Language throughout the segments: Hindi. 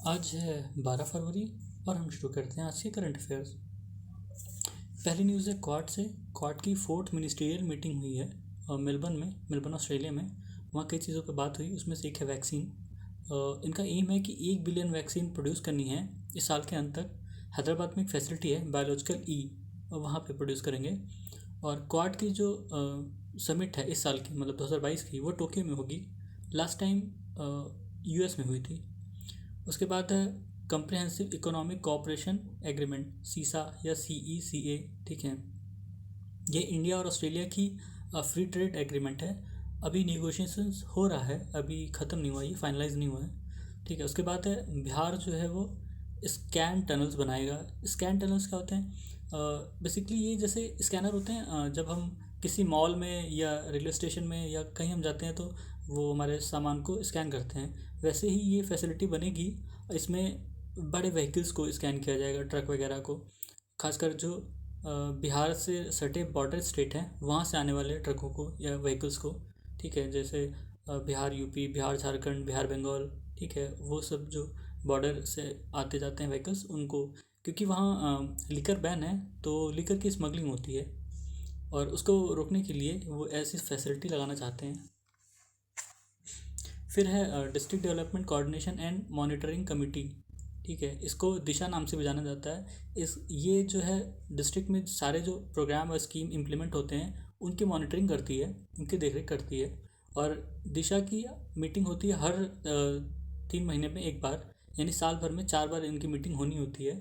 आज है 12 फरवरी और हम शुरू करते हैं आज की करंट अफेयर्स। पहली न्यूज़ है क्वाड से। क्वाड की 4th मिनिस्ट्रियल मीटिंग हुई है मेलबर्न ऑस्ट्रेलिया में। वहाँ कई चीज़ों पर बात हुई, उसमें से एक है वैक्सीन। इनका एम है कि 1 बिलियन वैक्सीन प्रोड्यूस करनी है इस साल के अंत तक। हैदराबाद में एक फैसिलिटी है बायोलॉजिकल वहाँ पे प्रोड्यूस करेंगे। और क्वाड की जो समिट है इस साल की, मतलब 2022 की, वो टोक्यो में होगी। लास्ट टाइम यूएस में हुई थी। उसके बाद है कंप्रिहेंसिव इकोनॉमिक कोऑपरेशन एग्रीमेंट, सीसा या CECA। ठीक है, ये इंडिया और ऑस्ट्रेलिया की फ्री ट्रेड एग्रीमेंट है। अभी निगोशिएशंस हो रहा है, अभी ख़त्म नहीं हुआ, ये फाइनलाइज नहीं हुआ है। ठीक है, उसके बाद है बिहार जो है वो स्कैन टनल्स बनाएगा। स्कैन टनल्स क्या होते हैं? बेसिकली ये जैसे स्कैनर होते हैं, जब हम किसी मॉल में या रेलवे स्टेशन में या कहीं हम जाते हैं तो वो हमारे सामान को स्कैन करते हैं, वैसे ही ये फैसिलिटी बनेगी। इसमें बड़े व्हीकल्स को स्कैन किया जाएगा, ट्रक वगैरह को, खासकर जो बिहार से सटे बॉर्डर स्टेट हैं वहाँ से आने वाले ट्रकों को या व्हीकल्स को। ठीक है, जैसे बिहार यूपी, बिहार झारखंड, बिहार बंगाल। ठीक है, वो सब जो बॉर्डर से आते जाते हैं व्हीकल्स, उनको, क्योंकि वहाँ लिकर बैन है तो लिकर की स्मगलिंग होती है और उसको रोकने के लिए वो ऐसी फैसिलिटी लगाना चाहते हैं। फिर है district development coordination and monitoring committee. ठीक है, इसको दिशा नाम से भी जाना जाता है। ये जो है डिस्ट्रिक्ट में सारे जो प्रोग्राम और स्कीम इम्प्लीमेंट होते हैं उनकी मॉनिटरिंग करती है, उनकी देखरेख करती है। और दिशा की मीटिंग होती है हर 3 महीने में एक बार, यानी साल भर में 4 बार इनकी मीटिंग होनी होती है।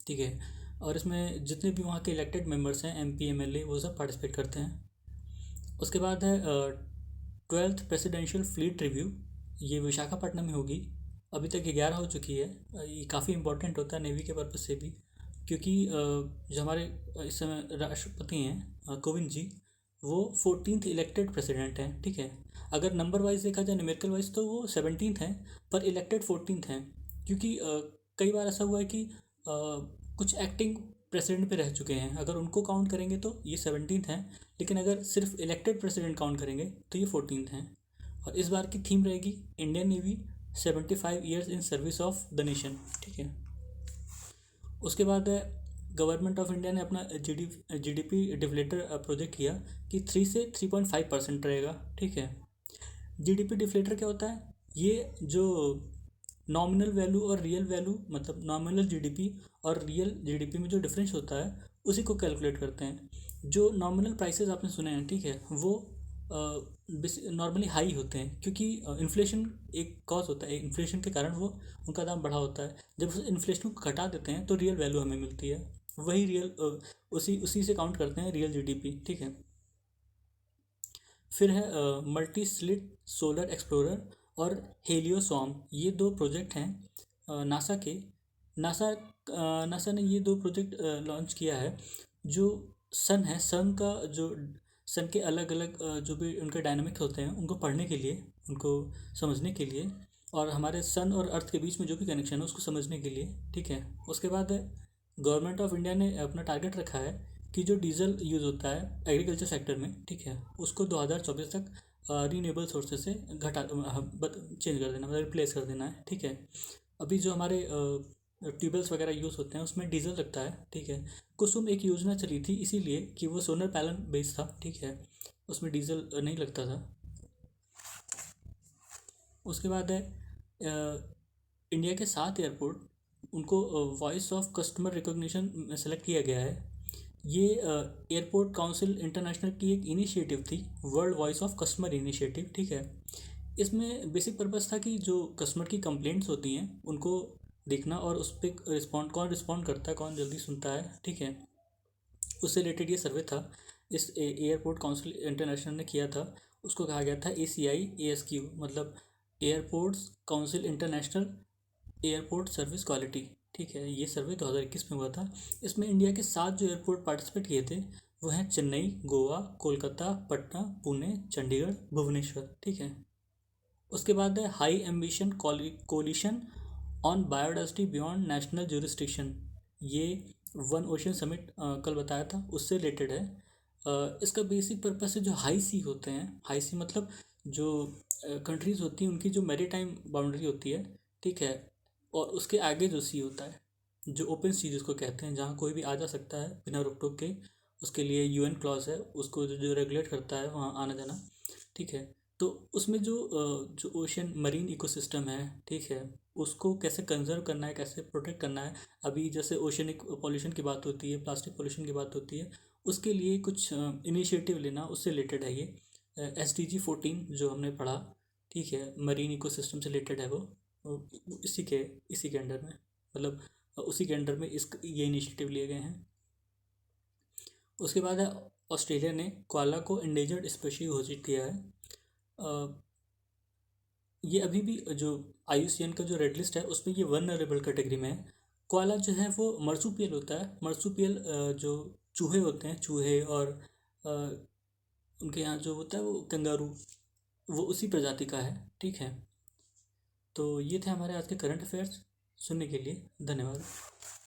ठीक है, और इसमें जितने भी वहाँ के इलेक्टेड मेंबर्स हैं, MP MLA, वो सब पार्टिसिपेट करते हैं। उसके बाद है 12th प्रेसिडेंशियल फ्लीट रिव्यू। ये विशाखापट्टनम में होगी। अभी तक 11 हो चुकी है। ये काफ़ी इंपॉर्टेंट होता है नेवी के पर्पज़ से भी, क्योंकि जो हमारे इस समय राष्ट्रपति हैं कोविंद जी, वो 14th इलेक्टेड प्रेसिडेंट हैं। ठीक है, अगर नंबर वाइज देखा जाए, न्यूमेरिकल वाइज, तो वो 17th हैं, पर इलेक्टेड 14th हैं। क्योंकि कई बार ऐसा हुआ है कि कुछ एक्टिंग प्रेसिडेंट पे रह चुके हैं, अगर उनको काउंट करेंगे तो ये 17th हैं, लेकिन अगर सिर्फ इलेक्टेड प्रेसिडेंट काउंट करेंगे तो ये 14th हैं। और इस बार की थीम रहेगी Indian navy 75 years in service of the nation. ठीक है, उसके बाद है गवर्नमेंट ऑफ इंडिया ने अपना GDP डिफ्लेटर प्रोजेक्ट किया कि 3 से 3.5% रहेगा। ठीक है, GDP डिफ्लेटर क्या होता है? ये जो नॉमिनल वैल्यू और रियल वैल्यू, मतलब नॉमिनल GDP और रियल GDP में जो डिफरेंस होता है उसी को कैलकुलेट करते हैं। जो नॉमिनल प्राइसेस आपने सुने हैं, ठीक है, वो नॉर्मली हाई होते हैं, क्योंकि इन्फ्लेशन एक कॉज होता है, इन्फ्लेशन के कारण वो उनका दाम बढ़ा होता है। जब उस इन्फ्लेशन को घटा देते हैं तो रियल वैल्यू हमें मिलती है, वही रियल उसी उसी से काउंट करते हैं रियल GDP। ठीक है, फिर है मल्टी स्लिट सोलर एक्सप्लोरर और हेलियोसॉम। ये 2 प्रोजेक्ट हैं नासा के। नासा नासा ने ये 2 प्रोजेक्ट लॉन्च किया है। जो सन है, सन के अलग अलग जो भी उनके डायनामिक्स होते हैं उनको पढ़ने के लिए, उनको समझने के लिए, और हमारे सन और अर्थ के बीच में जो भी कनेक्शन है उसको समझने के लिए। ठीक है, उसके बाद गवर्नमेंट ऑफ इंडिया ने अपना टारगेट रखा है कि जो डीजल यूज़ होता है एग्रीकल्चर सेक्टर में, ठीक है, उसको 2024 तक रीन्यूएबल सोर्सेज से चेंज कर देना, मतलब रिप्लेस कर देना है। ठीक है, अभी जो हमारे ट्यूबवेल्स वगैरह यूज़ होते हैं उसमें डीजल लगता है। ठीक है, कुसुम एक योजना चली थी इसीलिए कि वो सोलर पैनल बेस्ड था। ठीक है, उसमें डीजल नहीं लगता था। उसके बाद है इंडिया के 7 एयरपोर्ट, उनको वॉइस ऑफ कस्टमर रिकॉग्निशन में सेलेक्ट किया गया है। ये एयरपोर्ट काउंसिल इंटरनेशनल की एक इनिशिएटिव थी, world voice of customer initiative. ठीक है, इसमें बेसिक पर्पस था कि जो कस्टमर की कंप्लेंट्स होती हैं उनको देखना और उस पर कौन रिस्पॉन्ड करता है, कौन जल्दी सुनता है। ठीक है, उससे रिलेटेड ये सर्वे था, इस एयरपोर्ट काउंसिल इंटरनेशनल ने किया था। उसको कहा गया था ACI-ASQ, मतलब airports council international airport service quality. ठीक है, ये सर्वे 2021 में हुआ था। इसमें इंडिया के 7 जो एयरपोर्ट पार्टिसिपेट किए थे वो हैं चेन्नई, गोवा, कोलकाता, पटना, पुणे, चंडीगढ़, भुवनेश्वर। ठीक है, उसके बाद है high ambition coalition on biodiversity beyond national jurisdiction. ये वन ओशन समिट कल बताया था, उससे रिलेटेड है। इसका बेसिक पर्पस है जो हाई सी होते हैं, हाई सी मतलब जो कंट्रीज़ होती हैं उनकी जो मैरीटाइम बाउंड्री होती है। ठीक है, और उसके आगे जो सी होता है, जो ओपन सी जिसको कहते हैं, जहाँ कोई भी आ जा सकता है बिना रोक टोक के, उसके लिए यूएन क्लॉज है, उसको जो रेगुलेट करता है वहाँ आना जाना। ठीक है। तो उसमें जो ओशियन मरीन इकोसिस्टम है, ठीक है, उसको कैसे कंजर्व करना है, कैसे प्रोटेक्ट करना है। अभी जैसे ओशियनिक पॉल्यूशन की बात होती है, प्लास्टिक पॉल्यूशन की बात होती है, उसके लिए कुछ इनिशिएटिव लेना, उससे रिलेटेड है ये। SDG 14 जो हमने पढ़ा, ठीक है, मरीन इकोसिस्टम से रिलेटेड है वो। इसी के अंडर में, मतलब उसी के अंडर में ये इनिशिएटिव लिए गए हैं। उसके बाद है, ऑस्ट्रेलिया ने कोआला को इंडेंजर्ड स्पीशीज घोषित किया है। ये अभी भी जो IUCN का जो रेड लिस्ट है उसमें ये वल्नरेबल कैटेगरी में है। कोआला जो है वो मर्सूपियल होता है। मर्सूपियल जो चूहे होते हैं, चूहे, और उनके यहाँ जो होता है वो कंगारू, वो उसी प्रजाति का है। ठीक है। तो ये थे हमारे आज के करंट अफेयर्स। सुनने के लिए धन्यवाद।